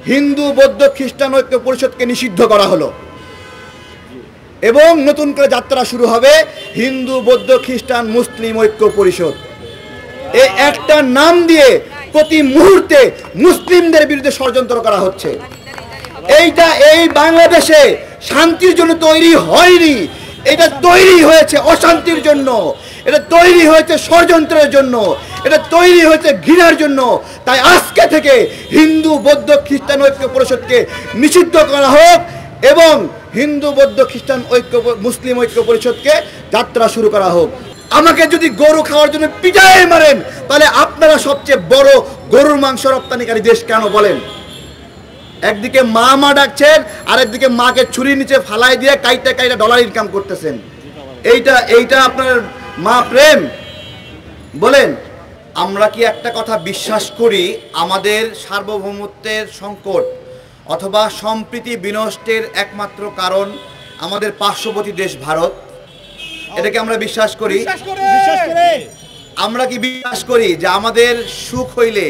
হিন্দু বৌদ্ধ খ্রিস্টান ঐক্য পরিষদকে নিষিদ্ধ করা হলো এবং নতুন করে যাত্রা শুরু হবে হিন্দু বৌদ্ধ খ্রিস্টান মুসলিম ঐক্য পরিষদ। এই একটা নাম দিয়ে প্রতি মুহূর্তে মুসলিমদের বিরুদ্ধে ষড়যন্ত্র করা হচ্ছে। এইটা এই বাংলাদেশে শান্তির জন্য তৈরি হয়নি, এটা তৈরি হয়েছে অশান্তির জন্য, এটা তৈরি হয়েছে ষড়যন্ত্রের জন্য, এটা তৈরি হয়েছে ঘৃণার জন্য। তাই আজকে থেকে হিন্দু বৌদ্ধ খ্রিস্টান ঐক্য পরিষদকে নিষিদ্ধ করা হোক এবং হিন্দু বৌদ্ধ খ্রিস্টান ঐক্য মুসলিম ঐক্য পরিষদকে যাত্রা শুরু করা হোক। আমাকে যদি গরু খাওয়ার জন্য পিটায় মারেন তাহলে আপনারা সবচেয়ে বড় গরুর মাংস রপ্তানিকারী দেশ কেন বলেন? একদিকে মা মা ডাকছেন, আরেকদিকে মাকে ছুরির নিচে ফালাই দিয়ে কাইটা কাইটা ডলার ইনকাম করতেছেন। এইটা আপনার মা প্রেম বলেন? আমরা কি একটা কথা বিশ্বাস করি, আমাদের সার্বভৌমত্বের সংকট অথবা সম্প্রীতি বিনষ্টের একমাত্র কারণ আমাদের পার্শ্ববর্তী দেশ ভারত? এটাকে আমরা বিশ্বাস করি? আমরা কি বিশ্বাস করি যে আমাদের সুখ হইলে,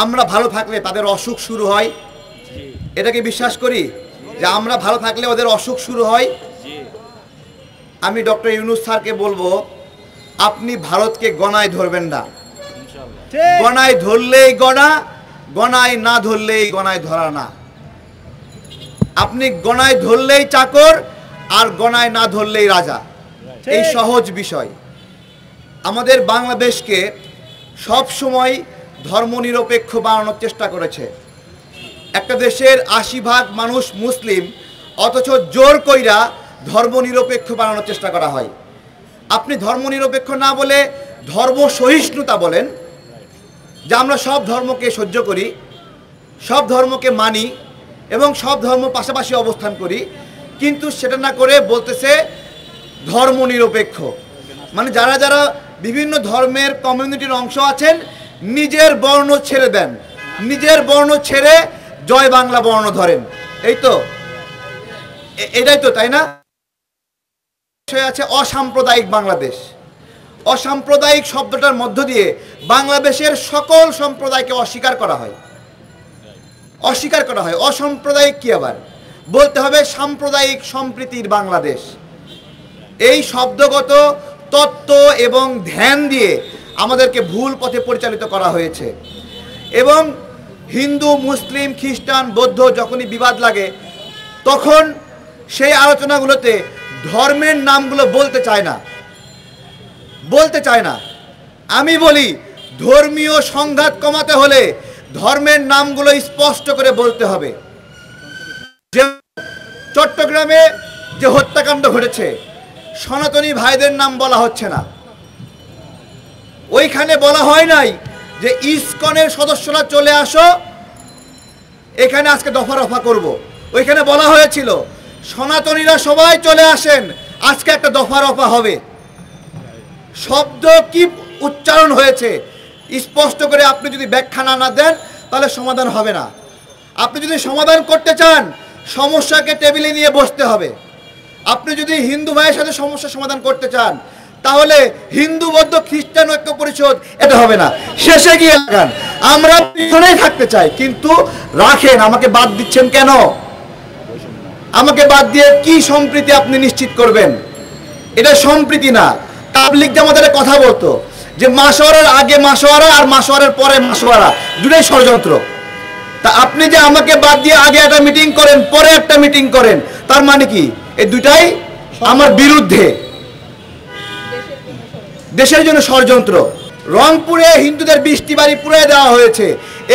আমরা ভালো থাকলে তাদের অসুখ শুরু হয়? এটাকে বিশ্বাস করি যে আমরা ভালো থাকলে ওদের অসুখ শুরু হয়? আমি ডক্টর ইউনূস স্যারকে বলবো, আপনি ভারতকে গণায় ধরবেন না। গণায় ধরলেই গণা, গণায় না ধরলেই গণায় ধরা না। আপনি গণায় ধরলেই চাকর আর গণায় না ধরলেই রাজা। এই সহজ বিষয়। আমাদের বাংলাদেশকে সব সময় ধর্মনিরপেক্ষ বানানোর চেষ্টা করেছে। একটা দেশের ৮০% মানুষ মুসলিম, অথচ জোর কইরা ধর্মনিরপেক্ষ বানানোর চেষ্টা করা হয়। আপনি ধর্মনিরপেক্ষ না বলে ধর্ম সহিষ্ণুতা বলেন, যে আমরা সব ধর্মকে সহ্য করি, সব ধর্মকে মানি এবং সব ধর্ম পাশাপাশি অবস্থান করি, কিন্তু সেটা না করে বলতেছে ধর্মনিরপেক্ষ। মানে যারা যারা বিভিন্ন ধর্মের কমিউনিটির অংশ আছেন, নিজের বর্ণ ছেড়ে দেন, নিজের বর্ণ ছেড়ে জয় বাংলা বর্ণ ধরেন। এই তো, এটাই তো, তাই না? আছে অসাম্প্রদায়িক বাংলাদেশ। অসাম্প্রদায়িক শব্দটার মধ্য দিয়ে বাংলাদেশের সকল সম্প্রদায়কে অস্বীকার করা হয়, অস্বীকার করা হয়। অসাম্প্রদায়িক কি আবার বলতে হবে? সাম্প্রদায়িক সম্প্রীতির বাংলাদেশ। এই শব্দগত তত্ত্ব এবং ধ্যান দিয়ে আমাদেরকে ভুল পথে পরিচালিত করা হয়েছে। এবং হিন্দু মুসলিম খ্রিস্টান বৌদ্ধ যখনই বিবাদ লাগে, তখন সেই আলোচনাগুলোতে ধর্মের নামগুলো বলতে চায় না, বলতে চায় না। আমি বলি, ধর্মীয় সংঘাত কমাতে হলে ধর্মের নামগুলো স্পষ্ট করে বলতে হবে। যে চট্টগ্রামে যে হত্যাকাণ্ড ঘটেছে, সনাতনী ভাইদের নাম বলা হচ্ছে না। ওইখানে বলা হয় নাই যে ইসকনের সদস্যরা চলে আসো, এখানে আজকে দফা রফা করব। ওইখানে বলা হয়েছিল সনাতনীরা সবাই চলে আসেন, আজকে একটা দফা রফা হবে। শব্দ কি উচ্চারণ হয়েছে স্পষ্ট করে আপনি যদি ব্যাখ্যা না দেন তাহলে সমাধান হবে না। আপনি যদি সমাধান করতে চান, সমস্যাকে টেবিলে নিয়ে বসতে হবে। আপনি যদি হিন্দু ভাইয়ের সাথে সমস্যা সমাধান করতে চান, তাহলে হিন্দু বৌদ্ধ খ্রিস্টান ঐক্য পরিষদ এটা হবে না। শেষে গিয়ে লাগান, আমরা পিছনেই থাকতে চাই, কিন্তু রাখেন। আমাকে বাদ দিচ্ছেন কেন? আমাকে বাদ দিয়ে কি সম্প্রীতি আপনি নিশ্চিত করবেন? এটা সম্প্রীতি না। তাবলিগ জামাতের কথা বলতো যে মাসওয়ারার আগে মাসওয়ারা আর মাসওয়ারার পরে মাসওয়ারা, দুটোই ষড়যন্ত্র। তা আপনি যে আমাকে বাদ দিয়ে আগে একটা মিটিং করেন, পরে একটা মিটিং করেন, তার মানে কি? এই দুটাই আমার বিরুদ্ধে, দেশের জন্য ষড়যন্ত্র। রংপুরে হিন্দুদের 20টি বাড়ি পুড়িয়ে দেওয়া হয়েছে।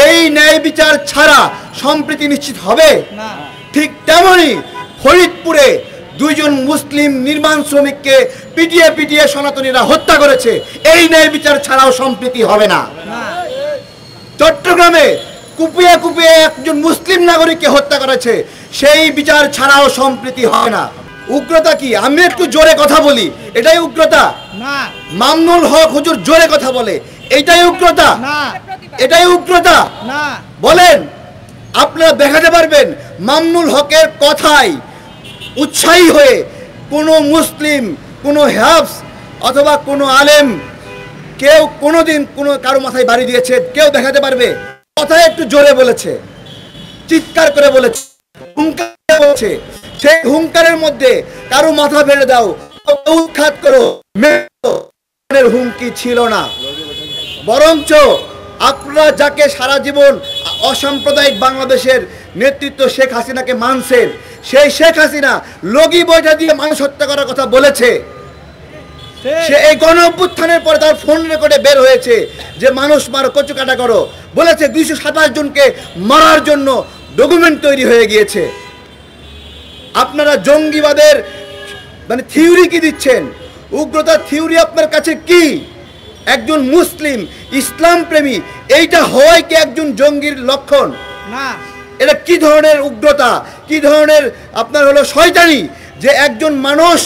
এই ন্যায় বিচার ছাড়া সম্প্রীতি নিশ্চিত হবে না। ঠিক তেমনি ফরিদপুরে 2 জন মুসলিম নির্মাণ শ্রমিককে পিটিয়ে পিটিয়ে সনাতনীরা হত্যা করেছে। এই ন্যায় বিচার ছাড়াও সম্প্রীতি হবে না। চট্টগ্রামে কুপিয়ে কুপিয়ে একজন মুসলিম নাগরিককে হত্যা করেছে, সেই বিচার ছাড়াও সম্প্রীতি হবে না। উগ্রতা কি? আমি একটু জোরে কথা বলি, এটাই উগ্রতা না? মামনুল হক হুজুর জোরে কথা বলে, এটাই উগ্রতা না? এটাই উগ্রতা না? বলেন, আপনারা দেখাতে পারবেন মামনুল হকের কথায় উৎসাহী হয়ে কোনো মুসলিম, কোনো হাফস অথবা কোনো আলেম কেউ কোনোদিন কোনো কারো মাথায় বাড়ি দিয়েছে? কেউ দেখাতে পারবে? কথায় একটু জোরে বলেছে। চিৎকার করে বলেছে, হুঙ্কার বলছে। সেই হুঙ্কারের মধ্যে কারো মাথা ফেলে দাও, উৎখাত করো, হুমকি ছিল না। বরঞ্চ আপনারা যাকে সারা জীবন অসাম্প্রদায়িক বাংলাদেশের নেতৃত্ব শেখ হাসিনাকে মানছেন, সেই শেখ হাসিনা লগি বইটা দিয়ে মানুষ হত্যা করার কথা বলেছে। সে এই গণ অভ্যুত্থানের পরে তার ফোন রেকর্ডে বের হয়েছে যে মানুষ মারো, কচু কাটা করো বলেছে। 227 জনকে মারার জন্য ডকুমেন্ট তৈরি হয়ে গিয়েছে। আপনারা জঙ্গিবাদের মানে থিওরি কি দিচ্ছেন? উগ্রতার থিওরি আপনার কাছে কি? একজন মুসলিম ইসলাম প্রেমী এইটা হয় কি একজন জঙ্গির লক্ষণ? না। এটা কি ধরনের উগ্রতা, কি ধরনের আপনার হলো শয়তানি যে একজন মানুষ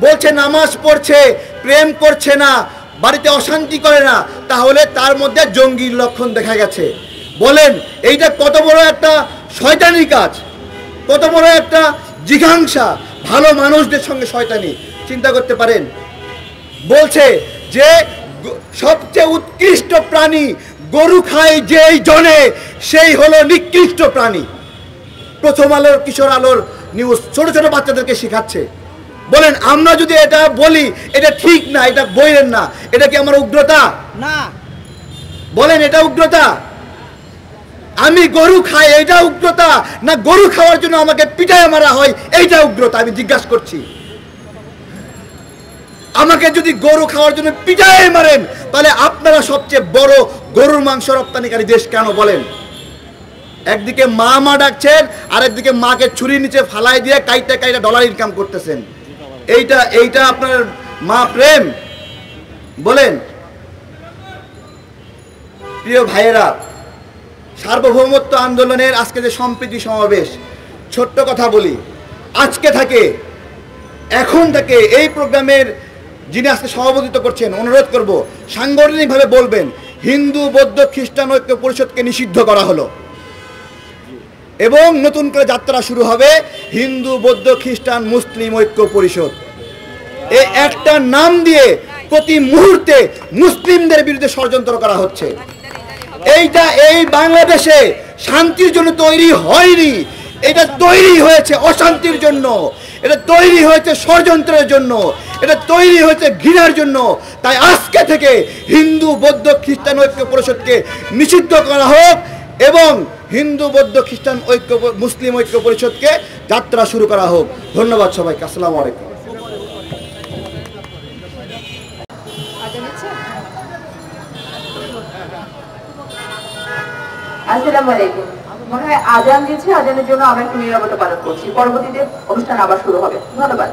বলছে নামাজ পড়ছে, প্রেম করছে না, বাড়িতে অশান্তি করে না, তাহলে তার মধ্যে জঙ্গির লক্ষণ দেখা গেছে। বলেন এইটা কত বড় একটা শয়তানি কাজ, কত বড় একটা জিঘাংসা ভালো মানুষদের সঙ্গে শয়তানি, চিন্তা করতে পারেন। বলছে যে সবচেয়ে উৎকৃষ্ট প্রাণী গরু খায় যেই জনে সেই হলো নিকৃষ্ট প্রাণী। প্রথম আলোর, কিশোর আলোর নিউজ ছোট ছোট বাচ্চাদেরকে শেখাচ্ছে। বলেন আমরা যদি এটা বলি এটা ঠিক না, এটা বইলেন না, এটা কি আমার উগ্রতা? না। বলেন এটা উগ্রতা? আমি গরু খাই এইটা উগ্রতা, না গরু খাওয়ার জন্য আমাকে পিটায় মারা হয় এইটা উগ্রতা? আমি জিজ্ঞাসা করছি। আমাকে যদি গরু খাওয়ার জন্য পিটায় মারেন তাহলে আপনারা সবচেয়ে বড় গরুর মাংস রপ্তানিকারী দেশ কেন বলেন? একদিকে মা মা ডাকছেন, আর একদিকে মাকে ছুরির নিচে ফালাই দিয়ে কাইটা কাইটা ডলার ইনকাম করতেছেন। এইটা আপনার মা প্রেম? বলেন প্রিয় ভাইয়েরা, সার্বভৌমত্ব আন্দোলনের আজকে যে সম্প্রীতি সমাবেশ, ছোট্ট কথা বলি, আজকে থেকে এখন থেকে এই প্রোগ্রামের যিনি আজকে সভাপতিত্ব করছেন, অনুরোধ করব সাংগঠনিকভাবে বলবেন হিন্দু বৌদ্ধ খ্রিস্টান ঐক্য পরিষদকে নিষিদ্ধ করা হলো এবং নতুন করে যাত্রা শুরু হবে হিন্দু বৌদ্ধ খ্রিস্টান মুসলিম ঐক্য পরিষদ। এই একটা নাম দিয়ে প্রতি মুহূর্তে মুসলিমদের বিরুদ্ধে ষড়যন্ত্র করা হচ্ছে। এইটা এই বাংলাদেশে শান্তির জন্য তৈরি হয়নি, এটা তৈরি হয়েছে অশান্তির জন্য, এটা তৈরি হয়েছে ষড়যন্ত্রের জন্য, এটা তৈরি হয়েছে ঘৃণার জন্য। তাই আজকে থেকে হিন্দু বৌদ্ধ খ্রিস্টান ঐক্য পরিষদকে নিষিদ্ধ করা হোক এবং হিন্দু বৌদ্ধ খ্রিস্টান ঐক্য মুসলিম ঐক্য পরিষদকে যাত্রা শুরু করা হোক। ধন্যবাদ সবাইকে। আসসালামু আলাইকুম। আসসালামু আলাইকুম। মনে হয় আজান দিয়েছে, আজানের জন্য আমরা একটু নীরবতা পালন করছি। পরবর্তীতে অনুষ্ঠান আবার শুরু হবে। ধন্যবাদ।